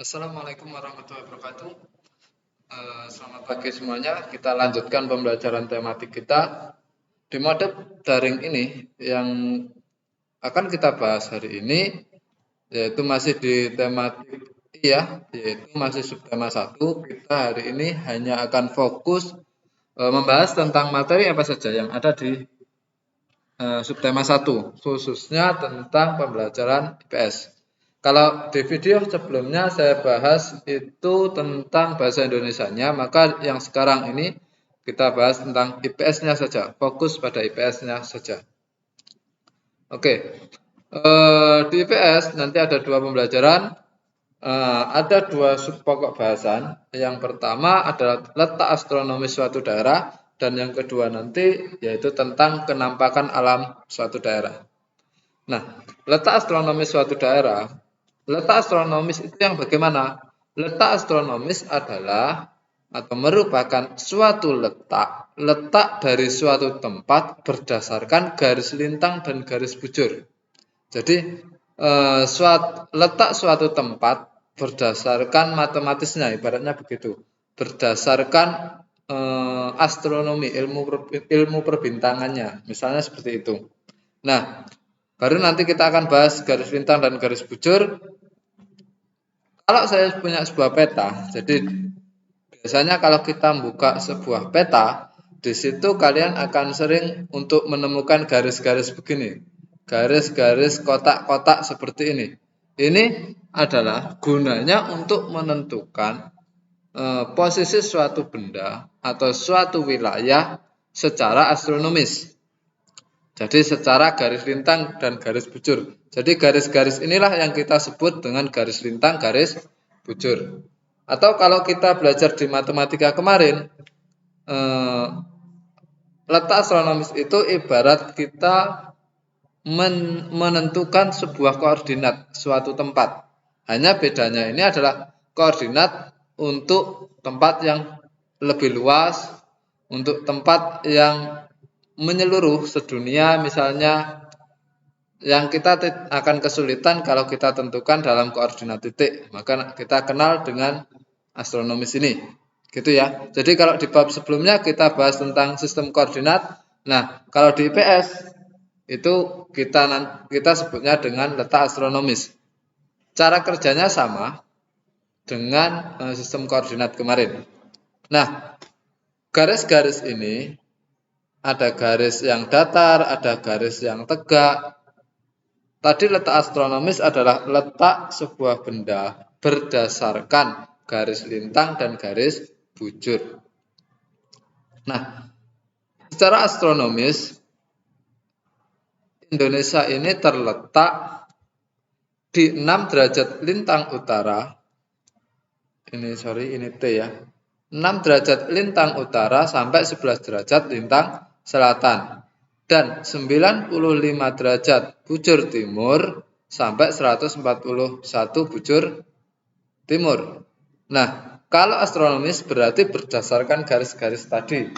Assalamualaikum warahmatullahi wabarakatuh. Selamat pagi semuanya. Kita lanjutkan pembelajaran tematik kita di mode daring ini. Yang akan kita bahas hari ini yaitu masih di tematik yaitu masih subtema 1. Kita hari ini hanya akan fokus membahas tentang materi apa saja yang ada di subtema 1, khususnya tentang pembelajaran IPS. Kalau di video sebelumnya saya bahas itu tentang bahasa Indonesianya, maka yang sekarang ini kita bahas tentang IPS-nya saja, fokus pada IPS-nya saja. Oke, di IPS nanti ada dua pembelajaran, ada dua sub pokok bahasan. Yang pertama adalah letak astronomis suatu daerah, dan yang kedua nanti yaitu tentang kenampakan alam suatu daerah. Nah, letak astronomis suatu daerah. Letak astronomis itu yang bagaimana? Letak astronomis adalah atau merupakan suatu letak dari suatu tempat berdasarkan garis lintang dan garis bujur. Jadi letak suatu tempat berdasarkan matematisnya, ibaratnya begitu. Berdasarkan astronomi, ilmu perbintangannya, misalnya seperti itu. Nah, baru nanti kita akan bahas garis lintang dan garis bujur. Kalau saya punya sebuah peta, jadi biasanya kalau kita buka sebuah peta, di situ kalian akan sering untuk menemukan garis-garis begini. Garis-garis kotak-kotak seperti ini. Ini adalah gunanya untuk menentukan posisi suatu benda atau suatu wilayah secara astronomis. Jadi secara garis lintang dan garis bujur. Jadi garis-garis inilah yang kita sebut dengan garis lintang, garis bujur. Atau kalau kita belajar di matematika kemarin, letak astronomis itu ibarat kita menentukan sebuah koordinat suatu tempat. Hanya bedanya ini adalah koordinat untuk tempat yang lebih luas, untuk tempat yang menyeluruh sedunia, misalnya yang kita akan kesulitan kalau kita tentukan dalam koordinat titik, maka kita kenal dengan astronomis ini, gitu ya. Jadi kalau di bab sebelumnya kita bahas tentang sistem koordinat. Nah, kalau di IPS itu kita sebutnya dengan letak astronomis. Cara kerjanya sama dengan sistem koordinat kemarin. Nah, garis-garis ini ada garis yang datar, ada garis yang tegak. Tadi letak astronomis adalah letak sebuah benda berdasarkan garis lintang dan garis bujur. Nah, secara astronomis Indonesia ini terletak di 6 derajat lintang utara. Ini T ya. 6 derajat lintang utara sampai 11 derajat lintang selatan. Dan 95 derajat bujur timur sampai 141 bujur timur. Nah, kalau astronomis berarti berdasarkan garis-garis tadi.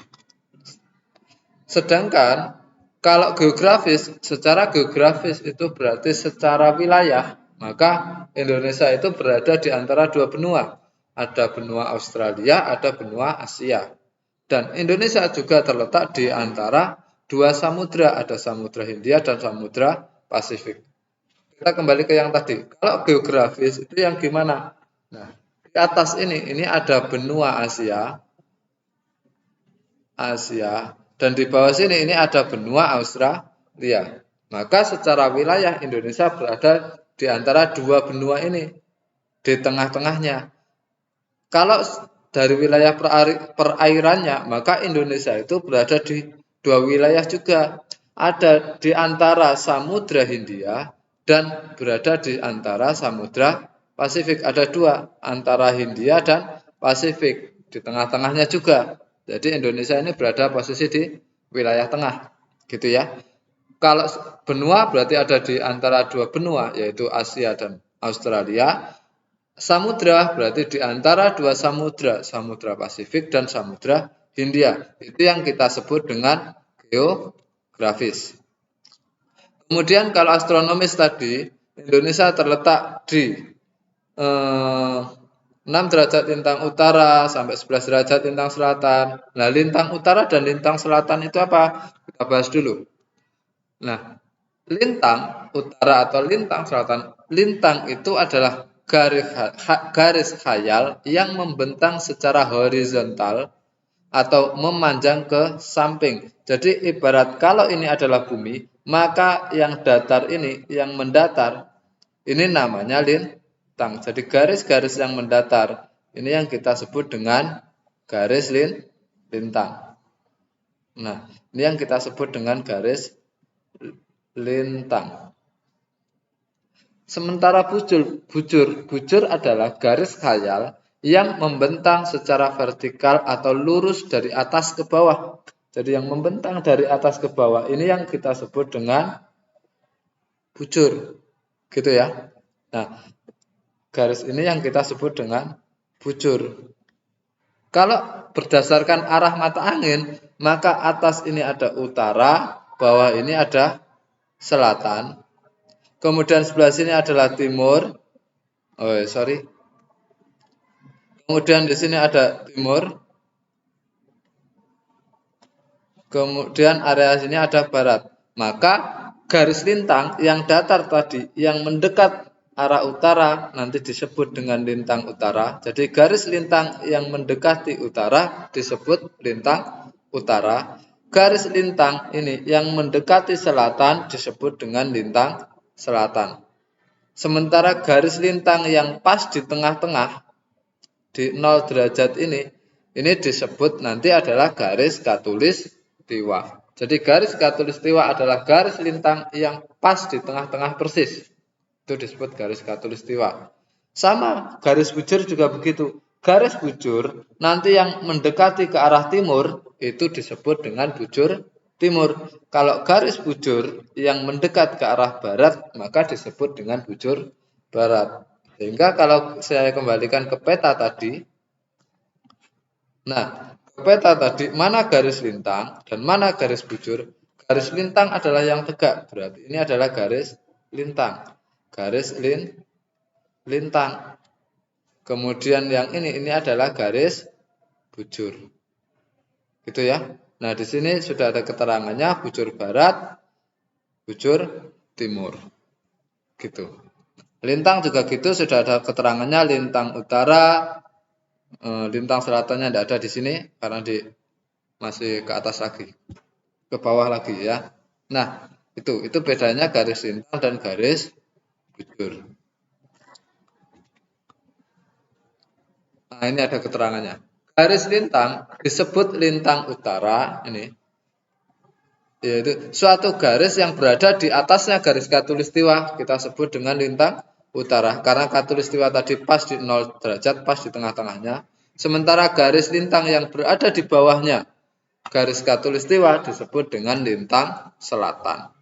Sedangkan kalau geografis, secara geografis itu berarti secara wilayah, maka Indonesia itu berada di antara dua benua. Ada benua Australia, ada benua Asia. Dan Indonesia juga terletak di antara dua samudra, ada Samudra Hindia dan Samudra Pasifik. Kita kembali ke yang tadi. Kalau geografis itu yang gimana? Nah, di atas ini ada benua Asia, dan di bawah sini ini ada benua Australia. Maka secara wilayah Indonesia berada di antara dua benua ini, di tengah-tengahnya. Kalau dari wilayah perairannya, maka Indonesia itu berada di dua wilayah juga. Ada di antara Samudra Hindia dan berada di antara Samudra Pasifik. Ada dua, antara Hindia dan Pasifik. Di tengah-tengahnya juga. Jadi Indonesia ini berada posisi di wilayah tengah, gitu ya. Kalau benua berarti ada di antara dua benua, yaitu Asia dan Australia. Samudra berarti di antara dua samudra, Samudra Pasifik dan Samudra Hindia. Itu yang kita sebut dengan geografis. Kemudian kalau astronomis tadi, Indonesia terletak di 6 derajat lintang utara sampai 11 derajat lintang selatan. Nah, lintang utara dan lintang selatan itu apa? Kita bahas dulu. Nah, lintang utara atau lintang selatan, lintang itu adalah garis khayal yang membentang secara horizontal atau memanjang ke samping. Jadi ibarat kalau ini adalah bumi, maka yang datar ini, yang mendatar, ini namanya lintang. Jadi garis-garis yang mendatar, ini yang kita sebut dengan garis lintang. Nah, ini yang kita sebut dengan garis lintang. Sementara bujur adalah garis khayal yang membentang secara vertikal atau lurus dari atas ke bawah. Jadi yang membentang dari atas ke bawah ini yang kita sebut dengan bujur. Gitu ya. Nah, garis ini yang kita sebut dengan bujur. Kalau berdasarkan arah mata angin, maka atas ini ada utara, bawah ini ada selatan. Kemudian sebelah sini adalah timur. Kemudian di sini ada timur. Kemudian area sini ada barat. Maka garis lintang yang datar tadi, yang mendekat arah utara, nanti disebut dengan lintang utara. Jadi garis lintang yang mendekati utara disebut lintang utara. Garis lintang ini yang mendekati selatan disebut dengan lintang selatan. Sementara garis lintang yang pas di tengah-tengah, di 0 derajat ini disebut nanti adalah garis khatulistiwa. Jadi garis khatulistiwa adalah garis lintang yang pas di tengah-tengah persis. Itu disebut garis khatulistiwa. Sama garis bujur juga begitu. Garis bujur nanti yang mendekati ke arah timur itu disebut dengan bujur timur. Kalau garis bujur yang mendekat ke arah barat maka disebut dengan bujur barat. Sehingga kalau saya kembalikan ke peta tadi, nah, ke peta tadi mana garis lintang dan mana garis bujur? Garis lintang adalah yang tegak, berarti ini adalah garis lintang. Garis lintang. Kemudian yang ini adalah garis bujur. Gitu ya. Nah, di sini sudah ada keterangannya bujur barat, bujur timur. Gitu. Lintang juga gitu, sudah ada keterangannya lintang utara, lintang selatannya tidak ada di sini karena masih ke atas lagi, ke bawah lagi ya. Nah, itu bedanya garis lintang dan garis bujur. Nah, ini ada keterangannya. Garis lintang disebut lintang utara ini, yaitu suatu garis yang berada di atasnya garis khatulistiwa kita sebut dengan lintang utara karena khatulistiwa tadi pas di 0 derajat, pas di tengah-tengahnya. Sementara garis lintang yang berada di bawahnya garis khatulistiwa disebut dengan lintang selatan.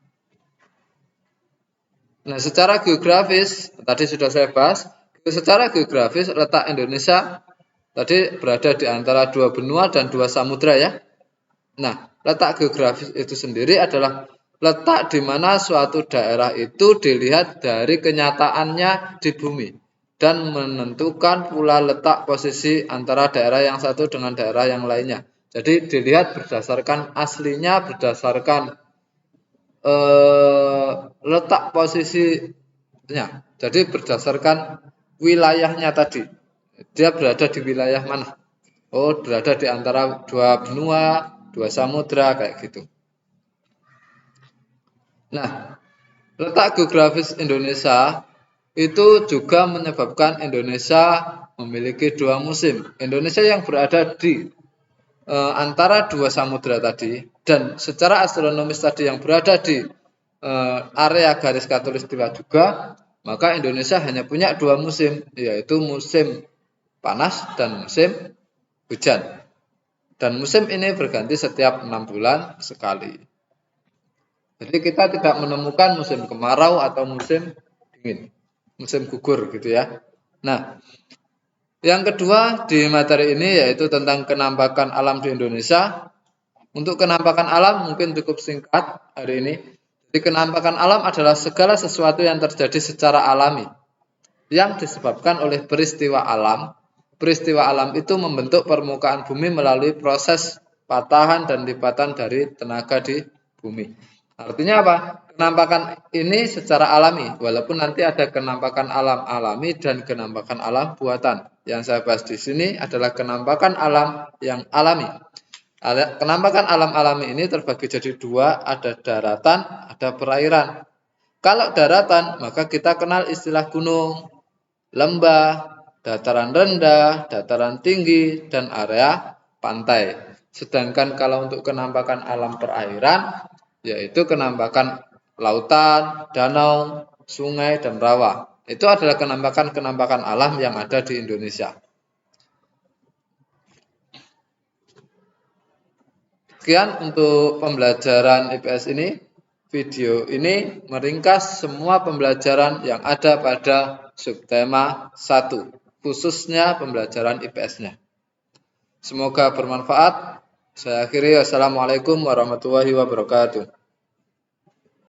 Nah, secara geografis tadi sudah saya bahas. Secara geografis letak Indonesia tadi berada di antara 2 benua dan 2 samudra ya. Nah, letak geografis itu sendiri adalah letak di mana suatu daerah itu dilihat dari kenyataannya di bumi dan menentukan pula letak posisi antara daerah yang satu dengan daerah yang lainnya. Jadi dilihat berdasarkan aslinya, berdasarkan letak posisinya. Jadi berdasarkan wilayahnya tadi. Dia berada di wilayah mana? Oh, berada di antara 2 benua, 2 samudra kayak gitu. Nah, letak geografis Indonesia itu juga menyebabkan Indonesia memiliki 2 musim. Indonesia yang berada di antara 2 samudra tadi dan secara astronomis tadi yang berada di area garis khatulistiwa juga, maka Indonesia hanya punya 2 musim, yaitu musim panas dan musim hujan. Dan musim ini berganti setiap 6 bulan sekali. Jadi kita tidak menemukan musim kemarau atau musim dingin, musim gugur gitu ya. Nah, yang kedua di materi ini yaitu tentang kenampakan alam di Indonesia. Untuk kenampakan alam mungkin cukup singkat hari ini. Jadi kenampakan alam adalah segala sesuatu yang terjadi secara alami yang disebabkan oleh peristiwa alam peristiwa alam itu membentuk permukaan bumi melalui proses patahan dan lipatan dari tenaga di bumi. Artinya apa? Kenampakan ini secara alami, walaupun nanti ada kenampakan alam alami dan kenampakan alam buatan. Yang saya bahas di sini adalah kenampakan alam yang alami. Kenampakan alam alami ini terbagi jadi dua, ada daratan, ada perairan. Kalau daratan, maka kita kenal istilah gunung, lembah, dataran rendah, dataran tinggi, dan area pantai. Sedangkan kalau untuk kenampakan alam perairan, yaitu kenampakan lautan, danau, sungai, dan rawa. Itu adalah kenampakan alam yang ada di Indonesia. Sekian untuk pembelajaran IPS ini. Video ini meringkas semua pembelajaran yang ada pada subtema 1, khususnya pembelajaran IPS-nya. Semoga bermanfaat. Saya akhiri. Wassalamualaikum warahmatullahi wabarakatuh.